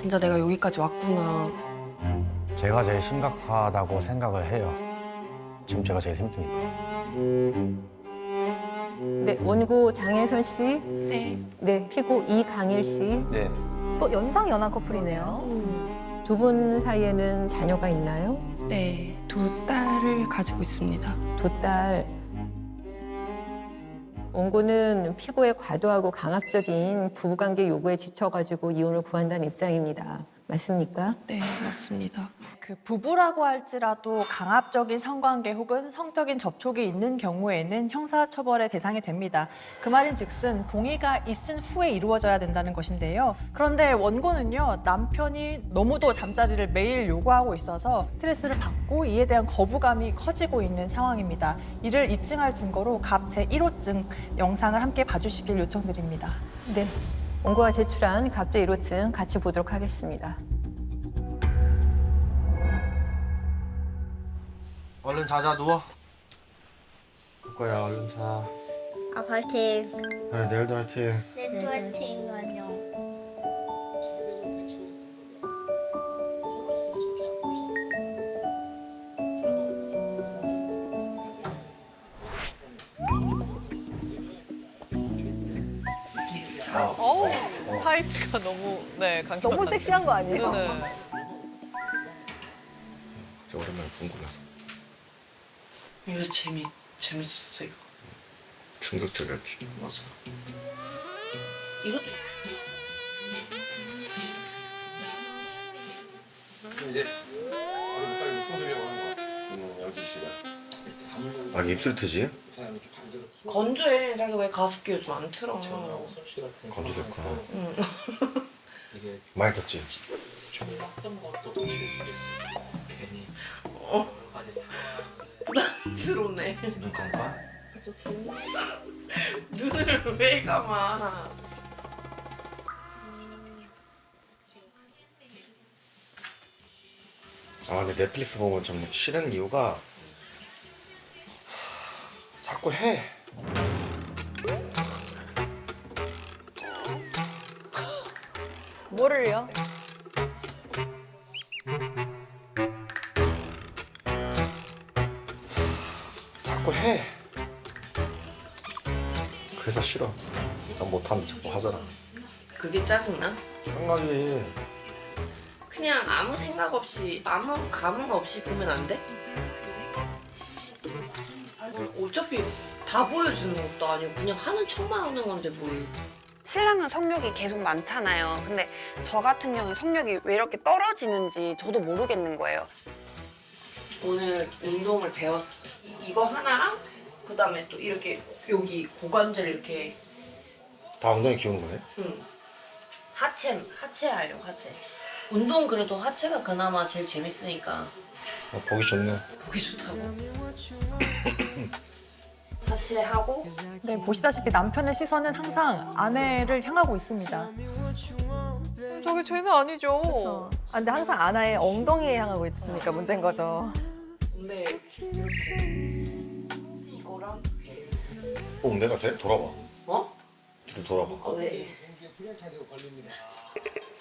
진짜 내가 여기까지 왔구나. 제가 제일 심각하다고 생각을 해요. 지금 제가 제일 힘드니까. 네, 원고 장혜선 씨. 네. 네, 피고 이강일 씨. 네. 또 연상 연하 커플이네요. 두 분 사이에는 자녀가 있나요? 네, 두 딸을 가지고 있습니다. 두 딸. 원고는 피고의 과도하고 강압적인 부부관계 요구에 지쳐가지고 이혼을 구한다는 입장입니다. 맞습니까? 네, 맞습니다. 그 부부라고 할지라도 강압적인 성관계 혹은 성적인 접촉이 있는 경우에는 형사처벌의 대상이 됩니다. 그 말인즉슨 동의가 있은 후에 이루어져야 된다는 것인데요. 그런데 원고는요, 남편이 너무도 잠자리를 매일 요구하고 있어서 스트레스를 받고 이에 대한 거부감이 커지고 있는 상황입니다. 이를 입증할 증거로 갑 제1호증 영상을 함께 봐주시길 요청드립니다. 네. 원고가 제출한 갑제 1호증 같이 보도록 하겠습니다. 얼른 자자 누워. 거야 얼른 자. 아, 파이팅. 그래 내일도 화이팅. 네, 파이팅. 안녕. 타이츠가 너무 강렬하다. 너무 섹시한 거 아니에요? 네. 저 오랜만에 궁금해서. 이거 재밌었어, 이거. 충격적이었지. 맞아. 이것도. 이제 얼른 빨리 묶어드리려고 하는 거야. 영수 씨가. 아 입술 트지? 그 사람이 이렇게 반대로 건조해. 자기 왜 가습기 요즘 안 틀어? 전하고 솜씨 같은 건조됐구나. 이게 많이 떴지? 좀 어떤 것도 동시에 쓰겠어. 괜히 많이 부담스럽네. 눈 감까? 눈을 왜 감아? 아 근데 넷플릭스 보면 좀 싫은 이유가 자꾸 해. 뭐를요? 자꾸 해. 그래서 싫어. 난 못하는데 자꾸 하잖아. 그게 짜증나? 장난이. 그냥 아무 생각 없이 아무 감흥 없이 보면 안 돼? 어차피 다 보여주는 것도 아니고 그냥 하는 척만 하는 건데 뭘. 신랑은 성욕이 계속 많잖아요. 근데 저 같은 경우는 성욕이 왜 이렇게 떨어지는지 저도 모르겠는 거예요. 오늘 운동을 배웠어. 이거 하나랑 그다음에 또 이렇게 여기 고관절 이렇게 다 엉덩이 키우는 거네? 응. 하체 하려고 하체. 운동 그래도 하체가 그나마 제일 재밌으니까 아, 보기 좋네. 보기 좋다고. 하체 하고 네, 보시다시피 남편의 시선은 항상 아내를 향하고 있습니다. 저게 죄는 아니죠. 그렇죠. 아, 근데 항상 아나의 엉덩이에 향하고 있으니까 문제인 거죠. 근데 이거랑 엉덩이가 돼? 돌아봐. 어? 뒤로 돌아봐. 아, 왜?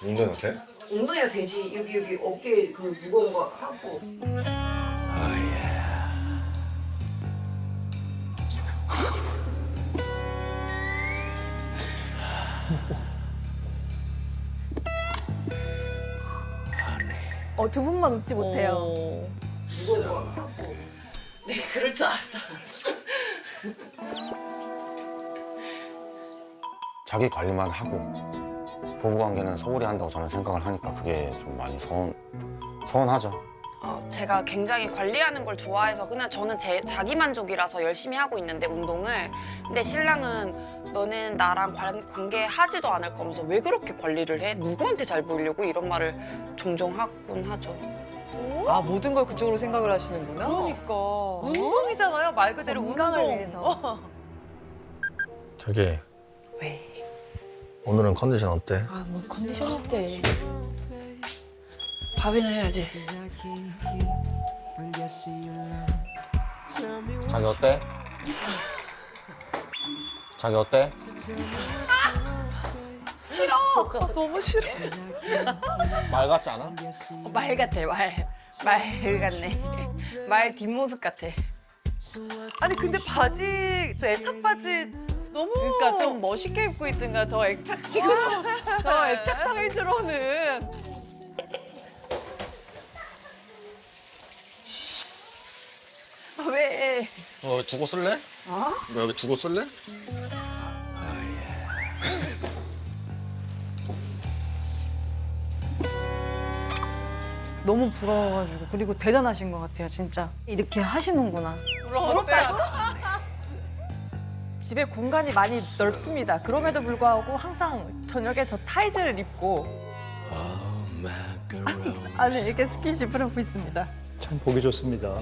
엉덩이가 돼? 엉덩이가 되지. 여기 어깨 그 무거운 거 하고. 두 분만 웃지 못해요. 무거운 거 하고. 네, 그럴 줄 알았다. 자기 관리만 하고 부부관계는 소홀히 한다고 저는 생각을 하니까 그게 좀 많이 서운하죠. 제가 굉장히 관리하는 걸 좋아해서 그냥 저는 제 자기 만족이라서 열심히 하고 있는데 운동을. 근데 신랑은 너는 나랑 관계하지도 않을 거면서 왜 그렇게 관리를 해? 누구한테 잘 보이려고? 이런 말을 종종 하곤 하죠. 아, 모든 걸 그쪽으로 생각을 하시는구나. 그러니까. 운동이잖아요. 말 그대로 건강을 운동. 위해서. 자기. 왜? 오늘은 컨디션 어때? 아, 뭐 컨디션 어때? 밥이나 해야지. 자기 어때? 자기 어때? 싫어. 너무 싫어. 말 같지 않아? 말 같아, 말 같네. 말 뒷모습 같아. 아니 근데 바지 저 애착 바지 너무 그러니까 좀 멋있게 입고 있든가 저 애착식으로 저 애착 타이즈로는 왜? 두고 쓸래? 너 여기 두고 쓸래? 너무 부러워가지고 그리고 대단하신 것 같아요 진짜 이렇게 하시는구나. 부럽다. 집에 공간이 많이 넓습니다. 그럼에도 불구하고 항상 저녁에 저 타이즈를 입고 안에 이렇게 스킨십을 하고 있습니다. 참 보기 좋습니다.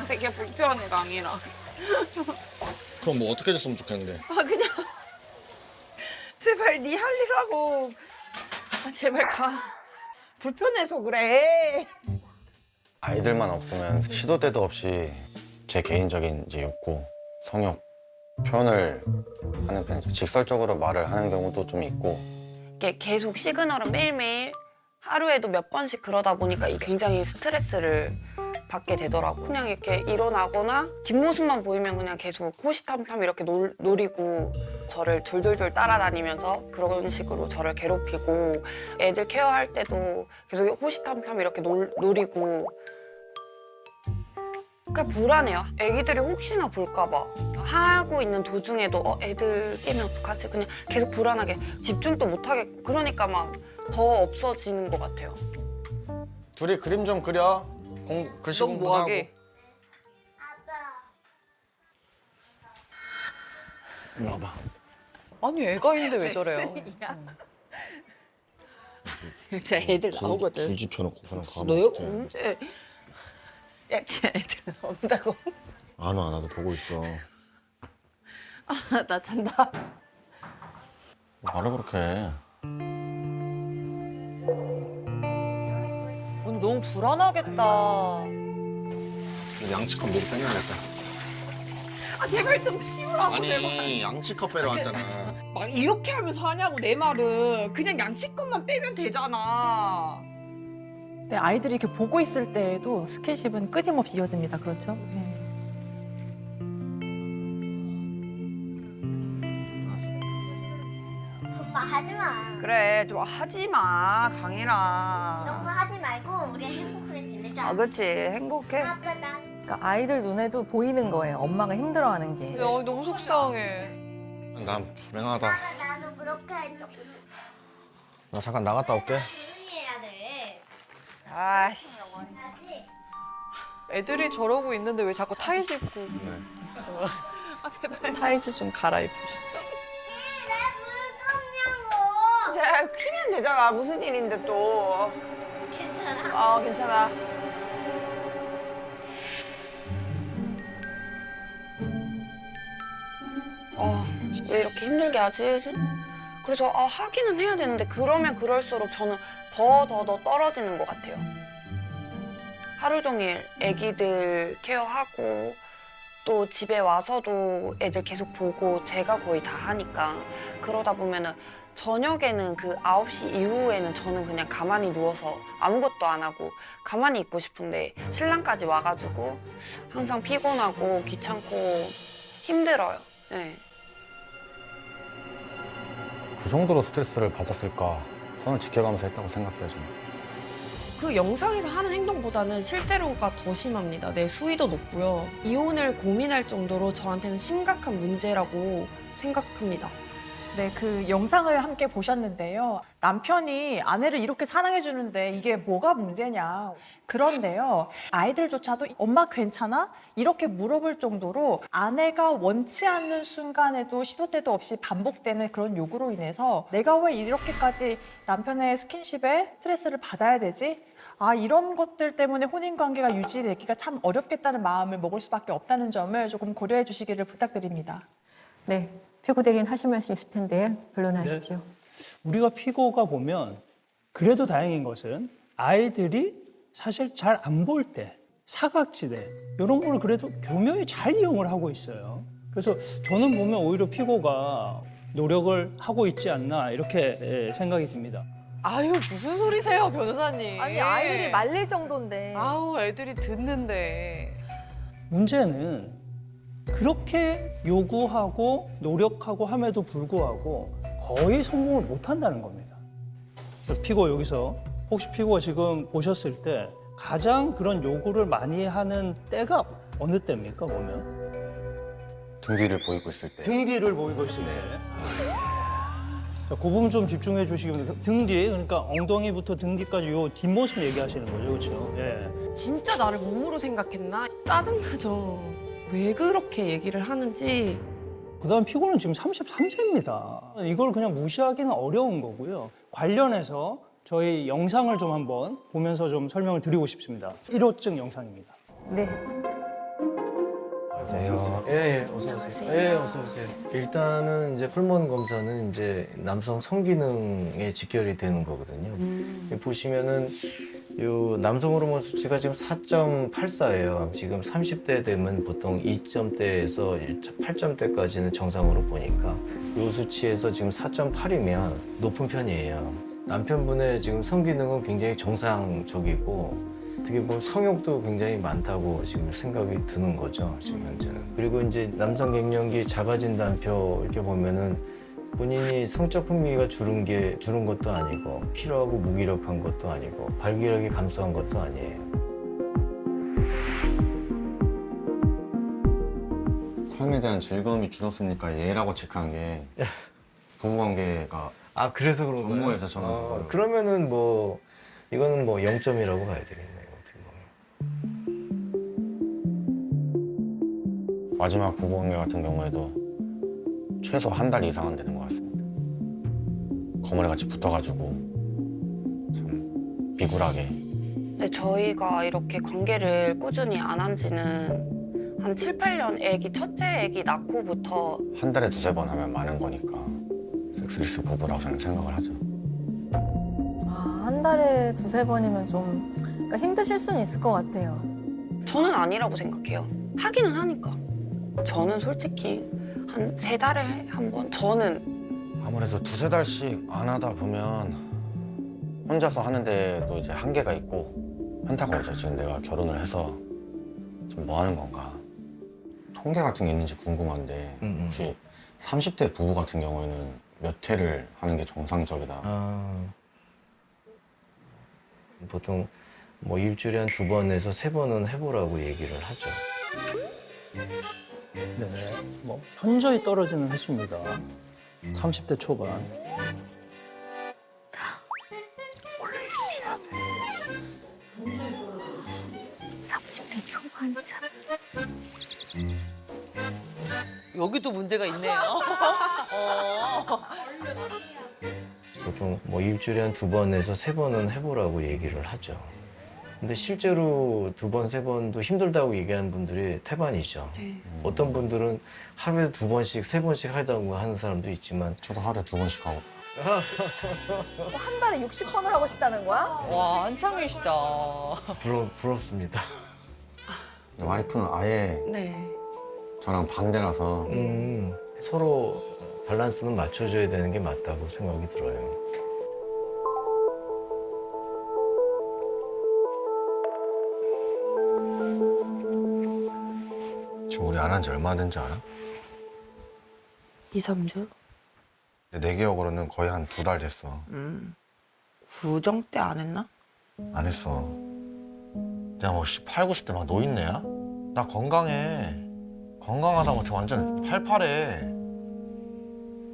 되게 불편해, 강이랑. 그럼 뭐 어떻게 됐으면 좋겠는데? 그냥 제발 네 할 일 하고 제발 가. 불편해서 그래. 아이들만 없으면 시도 때도 없이 제 개인적인 이제 욕구, 성욕 표현을 하는 편이죠. 직설적으로 말을 하는 경우도 좀 있고. 이게 계속 시그널은 매일매일 하루에도 몇 번씩 그러다 보니까 이 굉장히 스트레스를 받게 되더라고. 그냥 이렇게 일어나거나 뒷모습만 보이면 그냥 계속 호시탐탐 이렇게 노리고 저를 졸졸졸 따라다니면서 그런 식으로 저를 괴롭히고 애들 케어할 때도 계속 호시탐탐 이렇게 노리고 그러니까 불안해요. 애기들이 혹시나 볼까 봐. 하고 있는 도중에도 애들 깨면 어떡하지? 그냥 계속 불안하게 집중도 못하겠고 그러니까 막 더 없어지는 것 같아요. 둘이 그림 좀 그려. 글씨 넌 공부도 뭐하게? 하고. 이리 와봐. 아니 애가 있는데 왜 저래요? 진짜 애들 나오거든. 불 지펴놓고 그냥 가면 너요? 어떡해. 언제? 야, 진짜 애들 온다고. 안 와, 나도 보고 있어. 나 잔다. 말을 그렇게 해. 오늘 너무 불안하겠다. 양치컵 미리 빼놔야겠다. 제발 좀 치우라고. 아니, 양치컵 빼러 왔잖아. 막 이렇게 하면서 하냐고 내 말은. 그냥 양치컵만 빼면 되잖아. 네, 아이들이 이렇게 보고 있을 때에도 스킨십은 끊임없이 이어집니다. 그렇죠? 오빠 하지 마. 그래, 좀 하지 마, 이런 강이랑. 거 하지 말고 우리 행복하게 지내자. 아, 그치. 행복해. 아빠 나. 그러니까 아이들 눈에도 보이는 거예요. 엄마가 힘들어하는 게. 야, 너무 속상해. 난 불행하다. 아빠 나도 그렇게 해줘. 나 잠깐 나갔다 올게. 조용히 해야 돼. 아씨. 알지? 애들이 저러고 있는데 왜 자꾸 타이즈 입고. 네. 제발. 타이즈 좀 갈아입으시지. 왜 자, 키면 되잖아. 무슨 일인데 또. 괜찮아? 괜찮아. 왜 이렇게 힘들게 하지? 그래서 하기는 해야 되는데 그러면 그럴수록 저는 더 떨어지는 것 같아요. 하루 종일 애기들 케어하고 또 집에 와서도 애들 계속 보고 제가 거의 다 하니까 그러다 보면은 저녁에는 그 9시 이후에는 저는 그냥 가만히 누워서 아무것도 안 하고 가만히 있고 싶은데 신랑까지 와가지고 항상 피곤하고 귀찮고 힘들어요. 네. 그 정도로 스트레스를 받았을까 선을 지켜가면서 했다고 생각해요, 저는. 그 영상에서 하는 행동보다는 실제로가 더 심합니다. 내 수위도 높고요. 이혼을 고민할 정도로 저한테는 심각한 문제라고 생각합니다. 네, 그 영상을 함께 보셨는데요. 남편이 아내를 이렇게 사랑해주는데 이게 뭐가 문제냐. 그런데요, 아이들조차도 엄마 괜찮아? 이렇게 물어볼 정도로 아내가 원치 않는 순간에도 시도 때도 없이 반복되는 그런 요구로 인해서 내가 왜 이렇게까지 남편의 스킨십에 스트레스를 받아야 되지? 이런 것들 때문에 혼인관계가 유지되기가 참 어렵겠다는 마음을 먹을 수밖에 없다는 점을 조금 고려해 주시기를 부탁드립니다. 네, 피고 대리인 하실 말씀 있을 텐데 변론하시죠. 우리가 피고가 보면 그래도 다행인 것은 아이들이 사실 잘 안 볼 때 사각지대 이런 걸 그래도 교묘히 잘 이용을 하고 있어요. 그래서 저는 보면 오히려 피고가 노력을 하고 있지 않나 이렇게 생각이 듭니다. 아유 무슨 소리세요 변호사님. 아니 아이들이 말릴 정도인데. 아우 애들이 듣는데. 문제는 그렇게 요구하고 노력하고 함에도 불구하고 거의 성공을 못 한다는 겁니다. 피고 여기서 혹시 피고가 지금 보셨을 때 가장 그런 요구를 많이 하는 때가 어느 때입니까 보면? 등 뒤를 보이고 있을 때. 등 뒤를 보이고 있을 때. 자, 그 부분 좀 집중해 주시기. 등 뒤, 그러니까 엉덩이부터 등 뒤까지 요 뒷모습 얘기하시는 거죠, 그렇죠? 예. 진짜 나를 몸으로 생각했나? 짜증나죠. 왜 그렇게 얘기를 하는지. 그다음 피고는 지금 33세입니다. 이걸 그냥 무시하기는 어려운 거고요. 관련해서 저희 영상을 좀 한번 보면서 좀 설명을 드리고 싶습니다. 1호증 영상입니다. 네. 안녕하세요. 예, 어서 오세요. 예, 어서 오세요. 일단은 이제 풀몬 검사는 이제 남성 성기능에 직결이 되는 거거든요. 보시면은 요 남성 호르몬 수치가 지금 4.84예요. 지금 30대 되면 보통 2점대에서 8점대까지는 정상으로 보니까 요 수치에서 지금 4.8이면 높은 편이에요. 남편분의 지금 성기능은 굉장히 정상적이고 어떻게 보면 성욕도 굉장히 많다고 지금 생각이 드는 거죠, 지금 현재는. 그리고 이제 남성 갱년기 자가진 단표 이렇게 보면은 본인이 성적 흥미가 줄은 것도 아니고 피로하고 무기력한 것도 아니고 발기력이 감소한 것도 아니에요. 삶에 대한 즐거움이 줄었으니까 얘라고 체크한 게 부부관계가 그래서 그런가요? 전무해서 저는 그러면은 뭐 이거는 뭐 0점이라고 봐야 되겠네요. 어떻게 보면. 마지막 부부관계 같은 경우에도 최소 한 달 이상은 되는 것 같습니다. 거머리같이 붙어가지고 참 비굴하게. 근데 저희가 이렇게 관계를 꾸준히 안 한 지는 한 7, 8년 첫째 애기 낳고부터 한 달에 2-3번 하면 많은 거니까 섹스리스 부부라고 저는 생각을 하죠. 한 달에 2-3번이면 좀 그러니까 힘드실 수는 있을 것 같아요. 저는 아니라고 생각해요. 하기는 하니까. 저는 솔직히 한 3달에 한 번? 저는 아무래도 2-3달씩 안 하다 보면 혼자서 하는데도 이제 한계가 있고 현타가 오죠. 지금 내가 결혼을 해서 지금 뭐 하는 건가. 통계 같은 게 있는지 궁금한데 혹시 30대 부부 같은 경우에는 몇 회를 하는 게 정상적이다? 보통 뭐 일주일에 한 2번에서 3번은 해보라고 얘기를 하죠. 네, 뭐 현저히 떨어지는 횟수입니다. 30대 초반. 원래 이렇게 해야 돼. 30대 초반이잖아. 여기도 문제가 있네요. 보통 뭐 일주일에 한 2번에서 3번은 해보라고 얘기를 하죠. 근데 실제로 2번, 3번도 힘들다고 얘기하는 분들이 태반이죠. 어떤 분들은 하루에 2번씩, 3번씩 하자고 하는 사람도 있지만 저도 하루에 2번씩 하고. 한 달에 60번을 하고 싶다는 거야? 와 한창이시다. 부럽습니다. 와이프는 아예 네. 저랑 반대라서 서로 밸런스는 맞춰줘야 되는 게 맞다고 생각이 들어요. 지금 우리 안 한 지 얼마나 된지 알아? 2, 3주? 내 기억으로는 거의 한 2달 됐어. 구정 때 안 했나? 안 했어. 내가 뭐 8, 90대 막 노인네야? 나 건강해. 건강하다 못해 완전 팔팔해.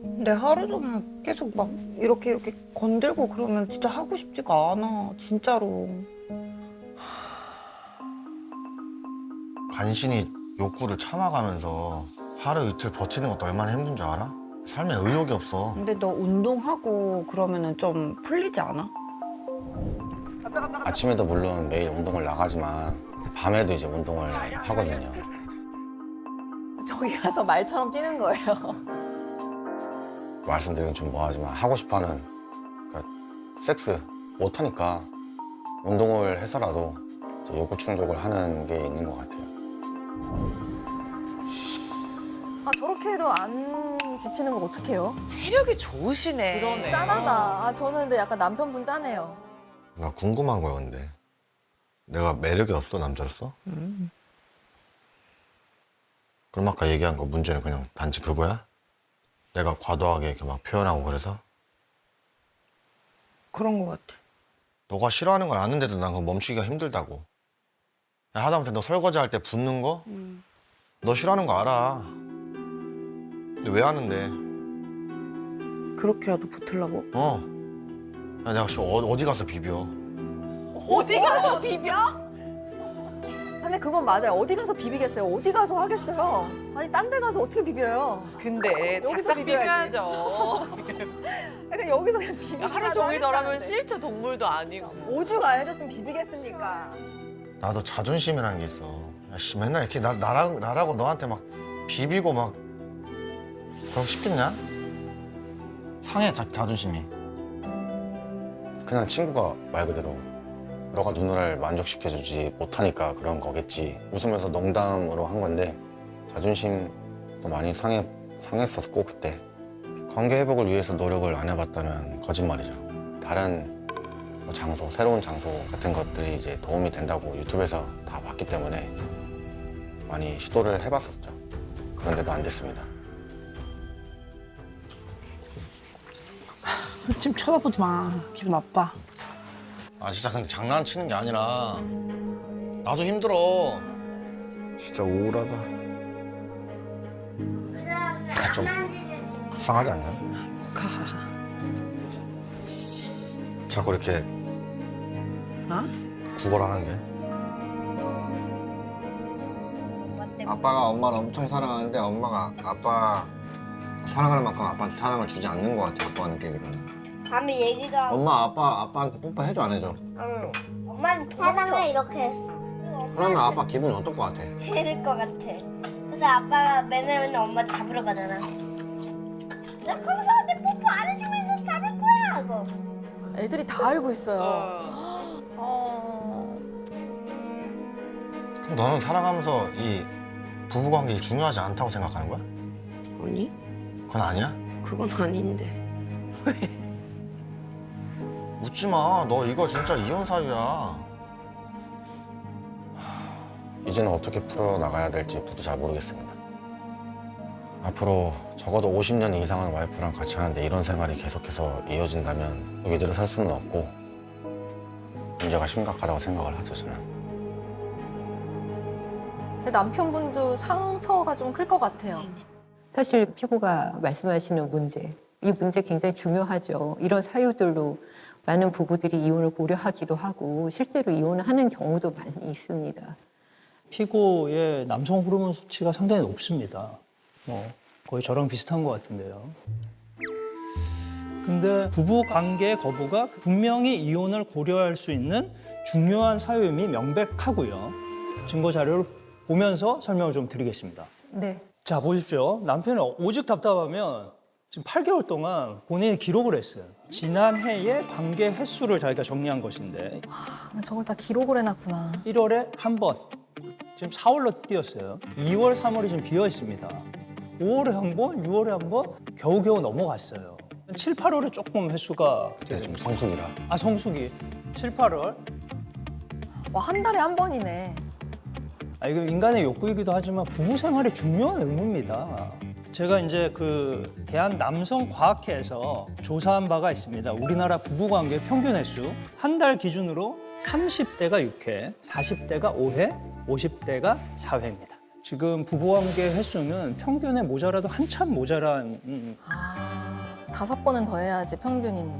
근데 하루 종일 계속 막 이렇게 건들고 그러면 진짜 하고 싶지가 않아. 진짜로. 간신히 욕구를 참아가면서 하루 이틀 버티는 것도 얼마나 힘든 줄 알아? 삶에 의욕이 없어. 근데 너 운동하고 그러면은 좀 풀리지 않아? 아침에도 물론 매일 운동을 나가지만 밤에도 이제 운동을 하거든요. 저기 가서 말처럼 뛰는 거예요. 말씀드리긴 좀 뭐하지만 하고 싶어하는 그러니까 섹스 못하니까 운동을 해서라도 이제 욕구 충족을 하는 게 있는 것 같아요. 저렇게 해도 안 지치는 걸 어떡해요? 체력이 좋으시네. 그러네. 짠하다. 아, 저는 근데 약간 남편분 짠해요. 나 궁금한 거야 근데 내가 매력이 없어 남자로서? 그럼 아까 얘기한 거 문제는 그냥 단지 그거야? 내가 과도하게 이렇게 막 표현하고 그래서? 그런 것 같아. 너가 싫어하는 걸 아는데도 난 그거 멈추기가 힘들다고. 야, 하다못해 너 설거지 할 때 붓는 거? 너 싫어하는 거 알아. 근데 왜 하는데? 그렇게라도 붙으려고. 야, 내가 어디 가서 비벼? 어디 가서 비벼? 근데 그건 맞아요. 어디 가서 비비겠어요? 어디 가서 하겠어요? 아니, 딴 데 가서 어떻게 비벼요? 근데 여기서 작작 비벼야지. 비벼야죠. 그냥 여기서 그냥 비비고 하루 종일 저라면 실제 동물도 아니고. 오죽 안 해줬으면 비비겠습니까? 나도 자존심이라는 게 있어. 야, 씨, 맨날 이렇게 나라고 너한테 막 비비고 막 그러고 싶겠냐? 상해 자존심이. 그냥 친구가 말 그대로 너가 누나를 만족시켜주지 못하니까 그런 거겠지. 웃으면서 농담으로 한 건데 자존심도 많이 상했었고 그때. 관계 회복을 위해서 노력을 안 해봤다면 거짓말이죠. 다른 뭐 장소, 새로운 장소 같은 것들이 이제 도움이 된다고 유튜브에서 다 봤기 때문에 많이 시도를 해봤었죠. 그런데도 안 됐습니다. 좀 쳐다보지 마. 기분 나빠. 아 진짜 근데 장난치는 게 아니라 나도 힘들어. 진짜 우울하다. 좀 불쌍하지 않냐? 자꾸 이렇게 구걸하는 게. 아빠가 엄마를 엄청 사랑하는데 엄마가 아빠 사랑하는 만큼 아빠한테 사랑을 주지 않는 것 같아. 아빠가 느끼기로는. 밤에 얘기도 하고. 엄마 아빠한테 뽀뽀 해줘 안 해줘? 응. 엄마는 사랑해 이렇게 했어. 그러면 아빠 기분이 어떨 것 같아? 싫을 것 같아. 그래서 아빠가 맨날 엄마 잡으러 가잖아. 나 거기서 내 뽀뽀 안 해주면서 잡을 거야 하고. 애들이 다 알고 있어요. 그럼 너는 살아가면서 이 부부관계가 중요하지 않다고 생각하는 거야? 아니? 그건 아니야? 그건 아닌데. 웃지 마. 너 이거 진짜 이혼 사유야. 이제는 어떻게 풀어나가야 될지 저도 잘 모르겠습니다. 앞으로 적어도 50년 이상은 와이프랑 같이 하는데 이런 생활이 계속해서 이어진다면 여기 이대로 살 수는 없고 문제가 심각하다고 생각을 하죠, 저는. 근데 남편분도 상처가 좀 클 것 같아요. 사실 피고가 말씀하시는 문제, 이 문제 굉장히 중요하죠. 이런 사유들로 많은 부부들이 이혼을 고려하기도 하고 실제로 이혼을 하는 경우도 많이 있습니다. 피고의 남성 호르몬 수치가 상당히 높습니다. 거의 저랑 비슷한 것 같은데요. 근데 부부 관계 거부가 분명히 이혼을 고려할 수 있는 중요한 사유임이 명백하고요. 증거 자료를 보면서 설명을 좀 드리겠습니다. 네. 자, 보십시오. 남편이 오직 답답하면 지금 8개월 동안 본인이 기록을 했어요. 지난해의 관계 횟수를 자기가 정리한 것인데 저걸 다 기록을 해놨구나. 1월에 한 번, 지금 4월로 뛰었어요. 2월, 3월이 지금 비어 있습니다. 5월에 한 번, 6월에 한 번, 겨우겨우 넘어갔어요. 7, 8월에 조금 횟수가 네, 좀 성숙이라. 성숙이 7, 8월. 와, 한 달에 한 번이네. 이거 인간의 욕구이기도 하지만 부부 생활이 중요한 의무입니다. 제가 이제 그 대한남성과학회에서 조사한 바가 있습니다. 우리나라 부부관계 평균 횟수 한 달 기준으로 30대가 6회, 40대가 5회, 50대가 4회입니다. 지금 부부관계 횟수는 평균에 모자라도 한참 모자란 5번은 더 해야지 평균인.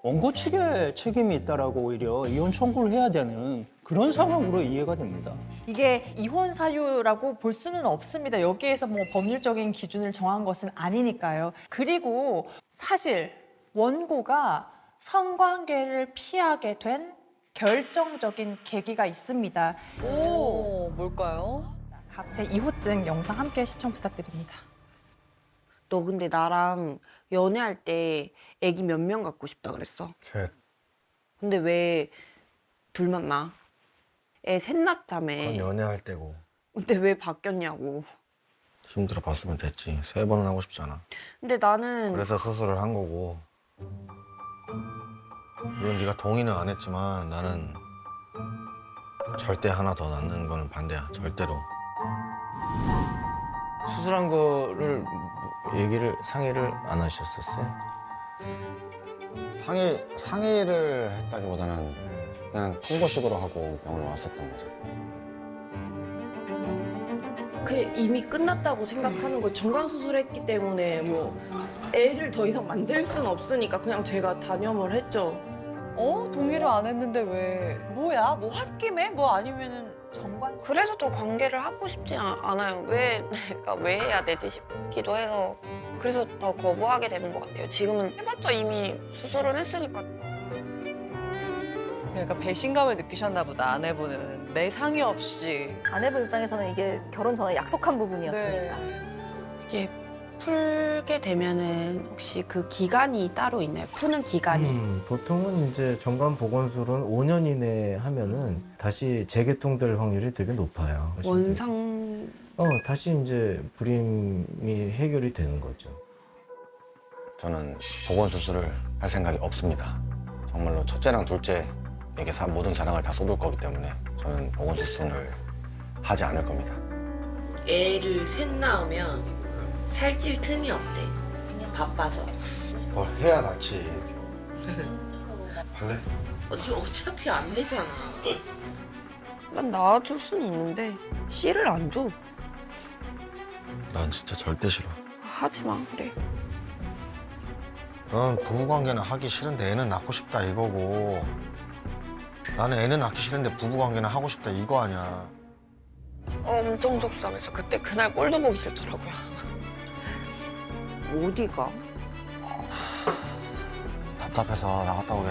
원고 측의 책임이 있다라고 오히려 이혼 청구를 해야 되는 그런 상황으로 이해가 됩니다. 이게 이혼 사유라고 볼 수는 없습니다. 여기에서 뭐 법률적인 기준을 정한 것은 아니니까요. 그리고 사실 원고가 성관계를 피하게 된 결정적인 계기가 있습니다. 오, 뭘까요? 갑제 2호증 영상 함께 시청 부탁드립니다. 너 근데 나랑 연애할 때 애기 몇 명 갖고 싶다 그랬어? 셋. 근데 왜 둘만 낳아? 애 셋 낳자며. 그건 연애할 때고. 근데 왜 바뀌었냐고. 힘들어 봤으면 됐지. 3번은 하고 싶지 않아. 근데 나는 그래서 수술을 한 거고. 물론 네가 동의는 안 했지만 나는 절대 하나 더 낳는 거는 반대야. 절대로. 수술한 거를 상의를 안 하셨었어요? 상의를 했다기보다는 그냥 통보식으로 하고 병원에 왔었던 거죠. 그 이미 끝났다고 생각하는 거 정관 수술했기 때문에 뭐 애를 더 이상 만들 수는 없으니까 그냥 제가 단염을 했죠. 동의를 안 했는데 왜? 뭐야? 뭐 홧김에? 뭐 아니면은 정관? 그래서 더 관계를 하고 싶지 않아요. 그러니까 왜 해야 되지 싶기도 해서 그래서 더 거부하게 되는 것 같아요. 지금은 해봤자 이미 수술은 했으니까. 그러니까 배신감을 느끼셨나 보다, 아내분은. 내 상의 없이. 아내분 입장에서는 이게 결혼 전에 약속한 부분이었으니까. 이게 풀게 되면은 혹시 그 기간이 따로 있나요? 푸는 기간이? 보통은 이제 정관 보건술은 5년 이내에 하면은 다시 재개통될 확률이 되게 높아요. 원상 다시 이제 불임이 해결이 되는 거죠. 저는 보건 수술을 할 생각이 없습니다. 정말로 첫째랑 둘째에게 모든 사랑을 다 쏟을 거기 때문에 저는 보건 수술을 하지 않을 겁니다. 애를 셋 낳으면 살찔 틈이 없대. 그냥 바빠서. 뭘 해야 낫지. 할래? 어차피 안 되잖아. 난 낳아줄 수는 있는데 씨를 안 줘. 난 진짜 절대 싫어. 하지 마 그래. 넌 부부관계는 하기 싫은데 애는 낳고 싶다 이거고 나는 애는 낳기 싫은데 부부관계는 하고 싶다 이거 아니야. 엄청 속상해서 그날 꼴도 보기 싫더라고요. 어디가? 답답해서 나갔다 오게.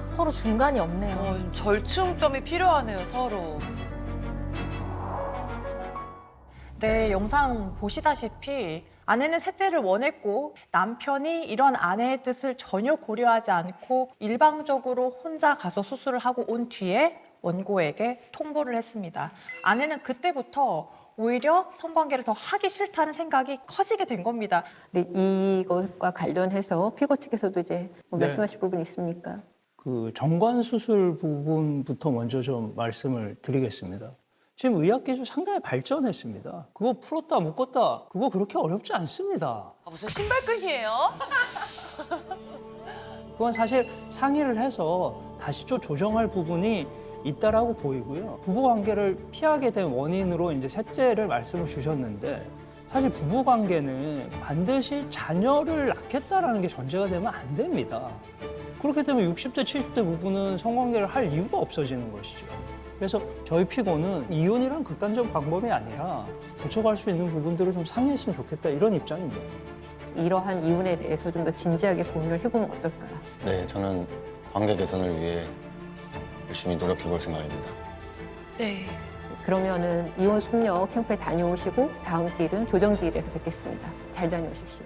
서로 중간이 없네요. 절충점이 필요하네요, 서로. 네, 영상 보시다시피 아내는 셋째를 원했고 남편이 이런 아내의 뜻을 전혀 고려하지 않고 일방적으로 혼자 가서 수술을 하고 온 뒤에 원고에게 통보를 했습니다. 아내는 그때부터 오히려 성관계를 더 하기 싫다는 생각이 커지게 된 겁니다. 네, 이것과 관련해서 피고 측에서도 이제 뭐 네. 말씀하실 부분 있습니까? 그 정관 수술 부분부터 먼저 좀 말씀을 드리겠습니다. 지금 의학기술 상당히 발전했습니다. 그거 풀었다 묶었다 그거 그렇게 어렵지 않습니다. 무슨 신발끈이에요? 그건 사실 상의를 해서 다시 좀 조정할 부분이 있다라고 보이고요. 부부관계를 피하게 된 원인으로 이제 셋째를 말씀을 주셨는데 사실 부부관계는 반드시 자녀를 낳겠다라는 게 전제가 되면 안 됩니다. 그렇게 되면 60대, 70대 부부는 성관계를 할 이유가 없어지는 것이죠. 그래서 저희 피고는 이혼이란 극단적 방법이 아니라 고쳐갈 수 있는 부분들을 좀 상의했으면 좋겠다 이런 입장입니다. 이러한 이혼에 대해서 좀 더 진지하게 고민을 해보면 어떨까? 네, 저는 관계 개선을 위해 열심히 노력해 볼 생각입니다. 네. 그러면은 이혼 숙녀 캠프에 다녀오시고 다음 길은 조정기일에서 뵙겠습니다. 잘 다녀오십시오.